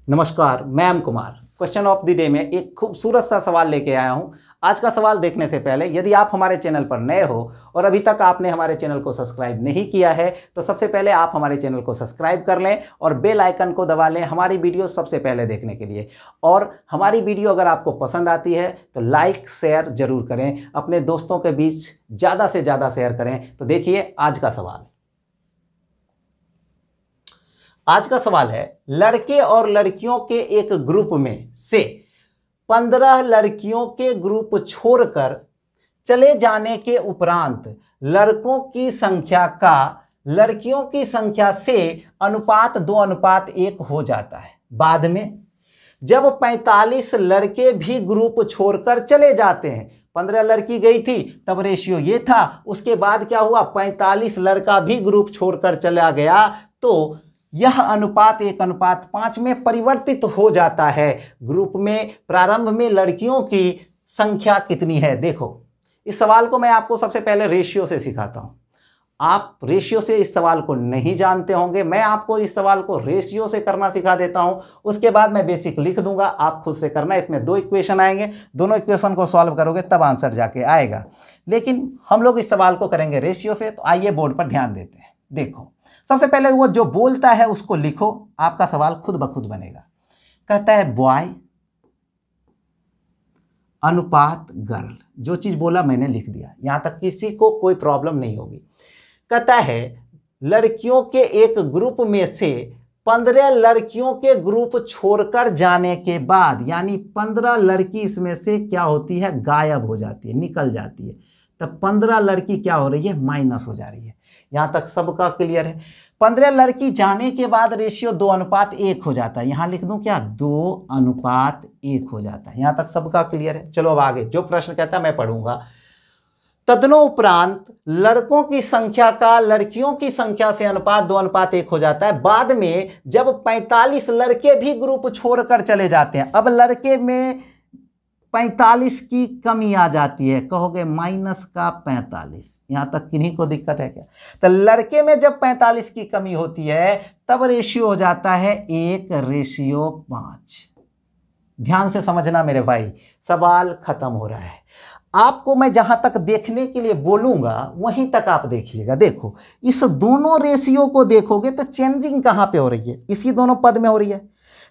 नमस्कार, मैं M Kumar question of the day में एक खूबसूरत सा सवाल लेके आया हूं। आज का सवाल देखने से पहले यदि आप हमारे चैनल पर नए हो और अभी तक आपने हमारे चैनल को सब्सक्राइब नहीं किया है तो सबसे पहले आप हमारे चैनल को सब्सक्राइब कर लें और बेल आइकन को दबा लें हमारी वीडियो सबसे पहले देखने के लिए। और हमारी वीडियो अगर आपको पसंद आती है तो लाइक शेयर जरूर करें, अपने दोस्तों के बीच ज़्यादा से ज़्यादा शेयर करें। तो देखिए आज का सवाल। आज का सवाल है, लड़के और लड़कियों के एक ग्रुप में से 15 लड़कियों के ग्रुप छोड़कर चले जाने के उपरांत लड़कों की संख्या का लड़कियों की संख्या से अनुपात 2:1 हो जाता है। बाद में जब 45 लड़के भी ग्रुप छोड़कर चले जाते हैं, 15 लड़की गई थी तब रेशियो ये था, उसके बाद क्या हुआ 45 लड़का भी ग्रुप छोड़कर चला गया तो यह अनुपात 1:5 में परिवर्तित हो जाता है। ग्रुप में प्रारंभ में लड़कियों की संख्या कितनी है? देखो इस सवाल को मैं आपको सबसे पहले रेशियो से सिखाता हूं। आप रेशियो से इस सवाल को नहीं जानते होंगे, मैं आपको इस सवाल को रेशियो से करना सिखा देता हूं। उसके बाद मैं बेसिक लिख दूंगा, आप खुद से करना। इसमें 2 इक्वेशन आएंगे, दोनों इक्वेशन को सॉल्व करोगे तब आंसर जाके आएगा, लेकिन हम लोग इस सवाल को करेंगे रेशियो से। तो आइए बोर्ड पर ध्यान देते हैं। देखो सबसे पहले वो जो बोलता है उसको लिखो, आपका सवाल खुद ब खुद बनेगा। कहता है बॉय अनुपात गर्ल, जो चीज बोला मैंने लिख दिया, यहां तक किसी को कोई प्रॉब्लम नहीं होगी। कहता है लड़कियों के एक ग्रुप में से 15 लड़कियों के ग्रुप छोड़कर जाने के बाद, यानी 15 लड़की इसमें से क्या होती है, गायब हो जाती है, निकल जाती है, तब 15 लड़की क्या हो रही है, माइनस हो जा रही है। यहां तक सबका क्लियर है। 15 लड़की जाने के बाद रेशियो 2:1 हो जाता है। यहां लिख दूं क्या, 2:1 हो जाता है। यहां तक सबका क्लियर है। चलो अब आगे जो प्रश्न कहता है मैं पढ़ूंगा। तदनुपरांत लड़कों की संख्या का लड़कियों की संख्या से अनुपात 2:1 हो जाता है। बाद में जब 45 लड़के भी ग्रुप छोड़कर चले जाते हैं, अब लड़के में 45 की कमी आ जाती है, कहोगे -45। यहां तक किन्हीं को दिक्कत है क्या? तो लड़के में जब 45 की कमी होती है तब रेशियो हो जाता है 1:5। ध्यान से समझना मेरे भाई, सवाल खत्म हो रहा है। आपको मैं जहां तक देखने के लिए बोलूंगा वहीं तक आप देखिएगा। देखो इस दोनों रेशियो को देखोगे तो चेंजिंग कहां पे हो रही है, इसी दोनों पद में हो रही है।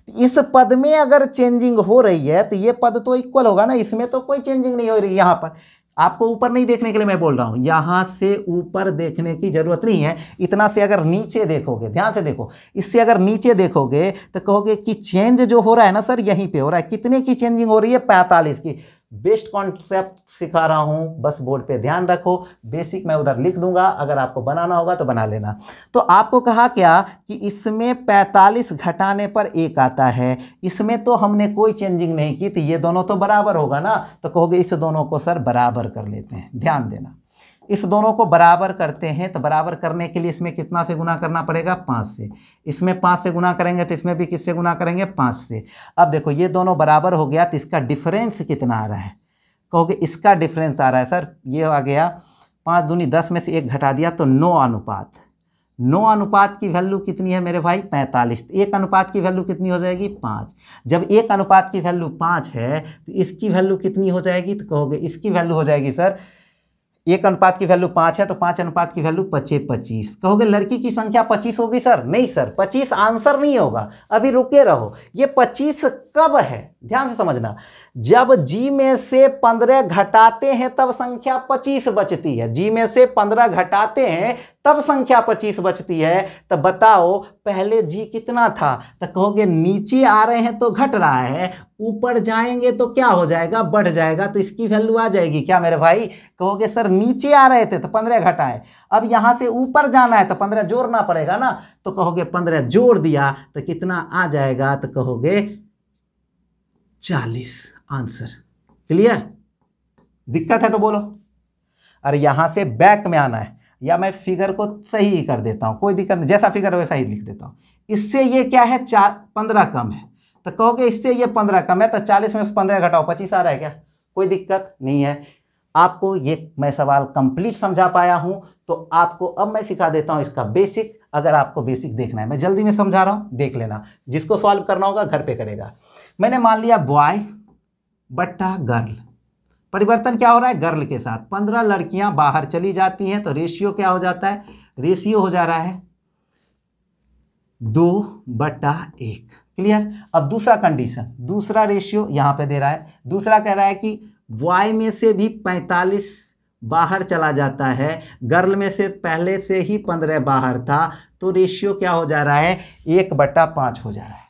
इस पद में अगर चेंजिंग हो रही है तो ये पद तो इक्वल होगा ना, इसमें तो कोई चेंजिंग नहीं हो रही। यहां पर आपको ऊपर नहीं देखने के लिए मैं बोल रहा हूं, यहां से ऊपर देखने की जरूरत नहीं है। इतना से अगर नीचे देखोगे, ध्यान से देखो, इससे अगर नीचे देखोगे तो कहोगे कि चेंज जो हो रहा है ना सर यहीं पे हो रहा है। कितने की चेंजिंग हो रही है, 45 की। बेस्ट कॉन्सेप्ट सिखा रहा हूं, बस बोर्ड पे ध्यान रखो। बेसिक मैं उधर लिख दूंगा, अगर आपको बनाना होगा तो बना लेना। तो आपको कहा क्या कि इसमें 45 घटाने पर 1 आता है, इसमें तो हमने कोई चेंजिंग नहीं की, तो ये दोनों तो बराबर होगा ना। तो कहोगे इस दोनों को सर बराबर कर लेते हैं। ध्यान देना, इस दोनों को बराबर करते हैं तो बराबर करने के लिए इसमें कितना से गुना करना पड़ेगा, 5 से। इसमें 5 से गुना करेंगे तो इसमें भी किससे गुना करेंगे, 5 से। अब देखो ये दोनों बराबर हो गया तो इसका डिफरेंस कितना आ रहा है, कहोगे इसका डिफरेंस आ रहा है सर ये आ गया 5 दूनी 10 में से 1 घटा दिया तो 9:। 9 की वैल्यू कितनी है मेरे भाई, 45। 1 की वैल्यू कितनी हो जाएगी, 5। जब 1 की वैल्यू 5 है तो इसकी वैल्यू कितनी हो जाएगी, तो कहोगे इसकी वैल्यू हो जाएगी सर 1 की वैल्यू 5 है तो 5 की वैल्यू 25। कहोगे लड़की की संख्या 25 होगी सर, नहीं सर 25 आंसर नहीं होगा, अभी रुके रहो। ये 25 कब है, ध्यान से समझना, जब जी में से 15 घटाते हैं तब संख्या 25 बचती है। जी में से 15 घटाते हैं तब संख्या 25 बचती है। तो बताओ पहले जी कितना था, तो कहोगे नीचे आ रहे हैं तो घट रहा है, ऊपर जाएंगे तो क्या हो जाएगा, बढ़ जाएगा, तो इसकी वैल्यू आ जाएगी क्या मेरे भाई। कहोगे सर नीचे आ रहे थे तो 15 घटाए, अब यहां से ऊपर जाना है तो 15 जोड़ना पड़ेगा ना। तो कहोगे 15 जोड़ दिया तो कितना आ जाएगा, तो कहोगे 40 आंसर। क्लियर? दिक्कत है तो बोलो। अरे यहां से बैक में आना है, या मैं फिगर को सही ही कर देता हूं, कोई दिक्कत नहीं, जैसा फिगर है वैसा ही लिख देता हूं। इससे ये क्या है, 15 कम है, तो कहोगे इससे ये 15 कम है तो 40 में से 15 घटाओ 25 आ रहा है क्या, कोई दिक्कत नहीं है। आपको ये मैं सवाल कंप्लीट समझा पाया हूं, तो आपको अब मैं सिखा देता हूं इसका बेसिक। अगर आपको बेसिक देखना है, मैं जल्दी में समझा रहा हूँ, देख लेना। जिसको सॉल्व करना होगा घर पे करेगा। मैंने मान लिया बॉय बट्टा गर्ल, परिवर्तन क्या हो रहा है गर्ल के साथ। 15 लड़कियां बाहर चली जाती हैं तो रेशियो क्या हो जाता है, रेशियो हो जा रहा है 2/1। क्लियर। अब दूसरा कंडीशन, दूसरा रेशियो यहां पे दे रहा है। दूसरा कह रहा है कि बॉय में से भी 45 बाहर चला जाता है, गर्ल में से पहले से ही 15 बाहर था, तो रेशियो क्या हो जा रहा है 1/5 हो जा रहा है,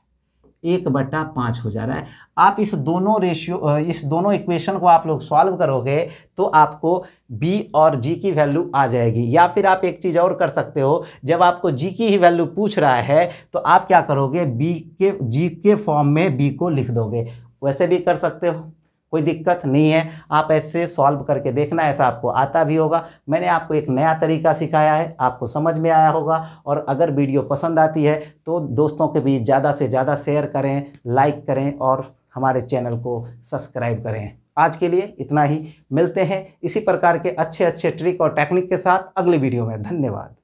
1/5 हो जा रहा है। आप इस दोनों इक्वेशन को आप लोग सॉल्व करोगे तो आपको b और g की वैल्यू आ जाएगी। या फिर आप एक चीज़ और कर सकते हो, जब आपको g की ही वैल्यू पूछ रहा है तो आप क्या करोगे, g के फॉर्म में b को लिख दोगे। वैसे भी कर सकते हो, कोई दिक्कत नहीं है। आप ऐसे सॉल्व करके देखना, ऐसा आपको आता भी होगा। मैंने आपको एक नया तरीका सिखाया है, आपको समझ में आया होगा। और अगर वीडियो पसंद आती है तो दोस्तों के बीच ज़्यादा से ज़्यादा शेयर करें, लाइक करें और हमारे चैनल को सब्सक्राइब करें। आज के लिए इतना ही, मिलते हैं इसी प्रकार के अच्छे अच्छे ट्रिक और टेक्निक के साथ अगले वीडियो में। धन्यवाद।